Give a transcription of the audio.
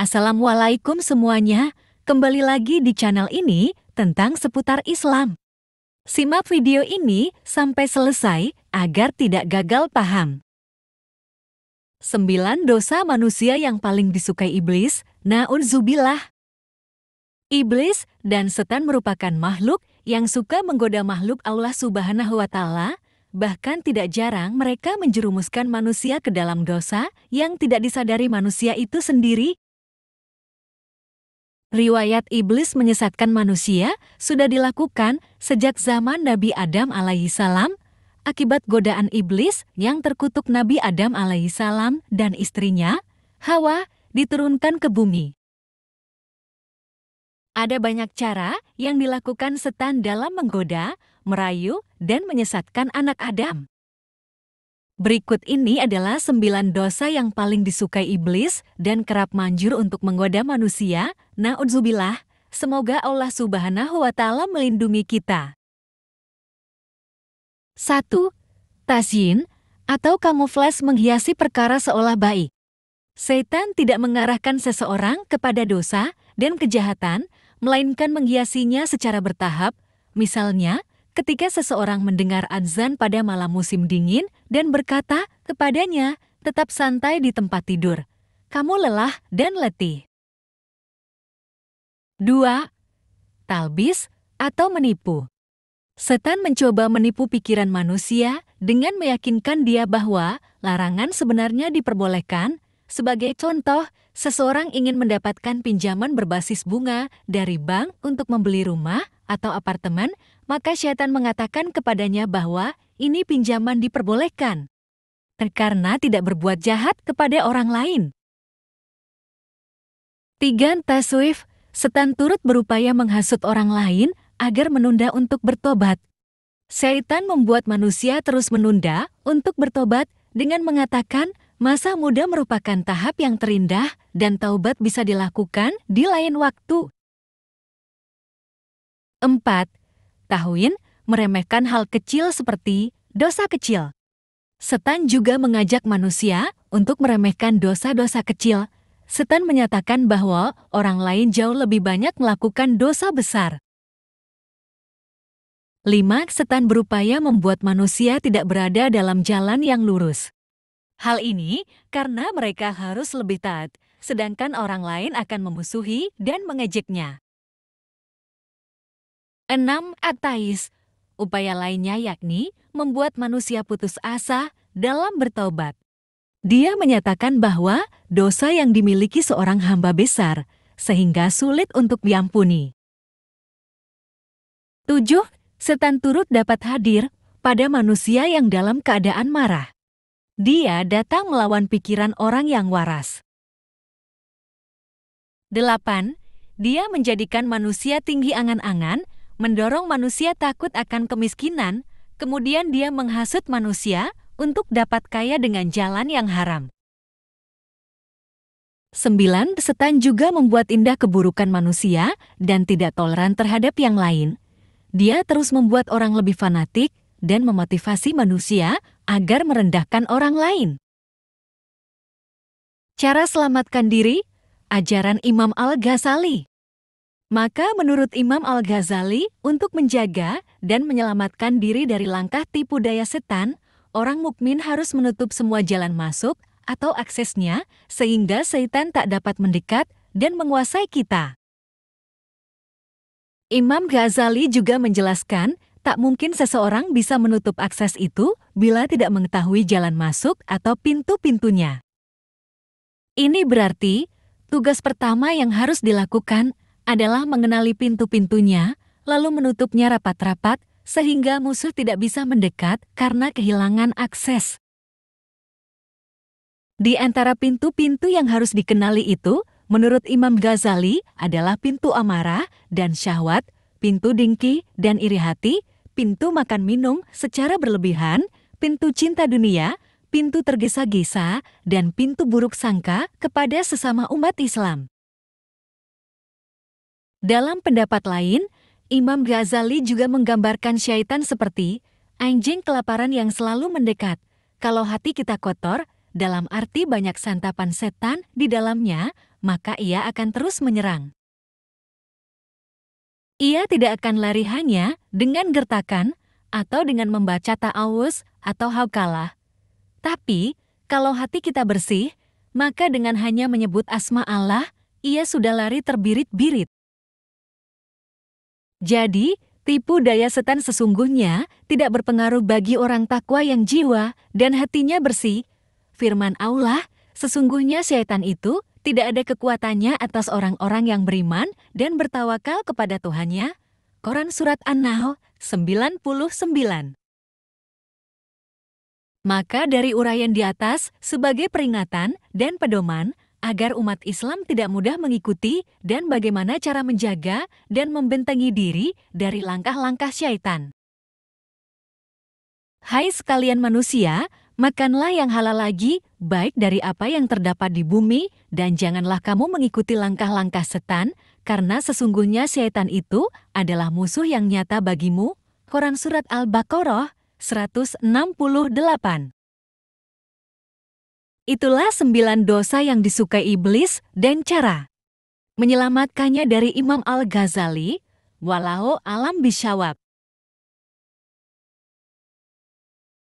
Assalamualaikum semuanya, kembali lagi di channel ini tentang seputar Islam. Simak video ini sampai selesai agar tidak gagal paham. 9 dosa manusia yang paling disukai iblis, na'udzubillah. Iblis dan setan merupakan makhluk yang suka menggoda makhluk Allah Subhanahu wa Ta'ala. Bahkan tidak jarang mereka menjerumuskan manusia ke dalam dosa yang tidak disadari manusia itu sendiri. Riwayat iblis menyesatkan manusia sudah dilakukan sejak zaman Nabi Adam alaihissalam akibat godaan iblis yang terkutuk Nabi Adam alaihissalam dan istrinya, Hawa, diturunkan ke bumi. Ada banyak cara yang dilakukan setan dalam menggoda, merayu, dan menyesatkan anak Adam. Berikut ini adalah 9 dosa yang paling disukai iblis dan kerap manjur untuk menggoda manusia. Na'udzubillah, semoga Allah Subhanahu wa Ta'ala melindungi kita. 1. Tazyin atau kamuflas menghiasi perkara seolah baik. Setan tidak mengarahkan seseorang kepada dosa dan kejahatan, melainkan menghiasinya secara bertahap. Misalnya, ketika seseorang mendengar azan pada malam musim dingin dan berkata kepadanya, tetap santai di tempat tidur. Kamu lelah dan letih. 2. Talbis atau menipu. Setan mencoba menipu pikiran manusia dengan meyakinkan dia bahwa larangan sebenarnya diperbolehkan. Sebagai contoh, seseorang ingin mendapatkan pinjaman berbasis bunga dari bank untuk membeli rumah atau apartemen, maka syaitan mengatakan kepadanya bahwa ini pinjaman diperbolehkan karena tidak berbuat jahat kepada orang lain. 3. Taswif. Setan turut berupaya menghasut orang lain agar menunda untuk bertobat. Syaitan membuat manusia terus menunda untuk bertobat dengan mengatakan masa muda merupakan tahap yang terindah dan taubat bisa dilakukan di lain waktu. 4. Tahwin, meremehkan hal kecil seperti dosa kecil. Setan juga mengajak manusia untuk meremehkan dosa-dosa kecil. Setan menyatakan bahwa orang lain jauh lebih banyak melakukan dosa besar. 5. Setan berupaya membuat manusia tidak berada dalam jalan yang lurus. Hal ini karena mereka harus lebih taat, sedangkan orang lain akan memusuhi dan mengejeknya. 6. Atais. Upaya lainnya yakni membuat manusia putus asa dalam bertaubat. Dia menyatakan bahwa dosa yang dimiliki seorang hamba besar, sehingga sulit untuk diampuni. 7. Setan turut dapat hadir pada manusia yang dalam keadaan marah. Dia datang melawan pikiran orang yang waras. 8. Dia menjadikan manusia tinggi angan-angan, mendorong manusia takut akan kemiskinan, kemudian dia menghasut manusia untuk dapat kaya dengan jalan yang haram. 9. Setan juga membuat indah keburukan manusia dan tidak toleran terhadap yang lain. Dia terus membuat orang lebih fanatik dan memotivasi manusia agar merendahkan orang lain. Cara selamatkan diri, ajaran Imam Al-Ghazali. Maka menurut Imam Al-Ghazali, untuk menjaga dan menyelamatkan diri dari langkah tipu daya setan, orang mukmin harus menutup semua jalan masuk atau aksesnya sehingga setan tak dapat mendekat dan menguasai kita. Imam Ghazali juga menjelaskan, tak mungkin seseorang bisa menutup akses itu bila tidak mengetahui jalan masuk atau pintu-pintunya. Ini berarti, tugas pertama yang harus dilakukan adalah mengenali pintu-pintunya, lalu menutupnya rapat-rapat, sehingga musuh tidak bisa mendekat karena kehilangan akses. Di antara pintu-pintu yang harus dikenali itu, menurut Imam Ghazali adalah pintu amarah dan syahwat, pintu dengki dan iri hati, pintu makan minum secara berlebihan, pintu cinta dunia, pintu tergesa-gesa, dan pintu buruk sangka kepada sesama umat Islam. Dalam pendapat lain, Imam Ghazali juga menggambarkan syaitan seperti anjing kelaparan yang selalu mendekat. Kalau hati kita kotor, dalam arti banyak santapan setan di dalamnya, maka ia akan terus menyerang. Ia tidak akan lari hanya dengan gertakan atau dengan membaca ta'awuz atau haukalah. Tapi, kalau hati kita bersih, maka dengan hanya menyebut asma Allah, ia sudah lari terbirit-birit. Jadi, tipu daya setan sesungguhnya tidak berpengaruh bagi orang takwa yang jiwa dan hatinya bersih. Firman Allah, sesungguhnya syaitan itu tidak ada kekuatannya atas orang-orang yang beriman dan bertawakal kepada Tuhannya. Quran Surat An-Nahl 99. Maka dari uraian di atas sebagai peringatan dan pedoman agar umat Islam tidak mudah mengikuti dan bagaimana cara menjaga dan membentengi diri dari langkah-langkah syaitan. Hai sekalian manusia, makanlah yang halal lagi, baik dari apa yang terdapat di bumi, dan janganlah kamu mengikuti langkah-langkah setan, karena sesungguhnya syaitan itu adalah musuh yang nyata bagimu. Quran Surat Al-Baqarah 168. Itulah 9 dosa yang disukai iblis dan cara menyelamatkannya dari Imam Al-Ghazali, walau alam bisyawab.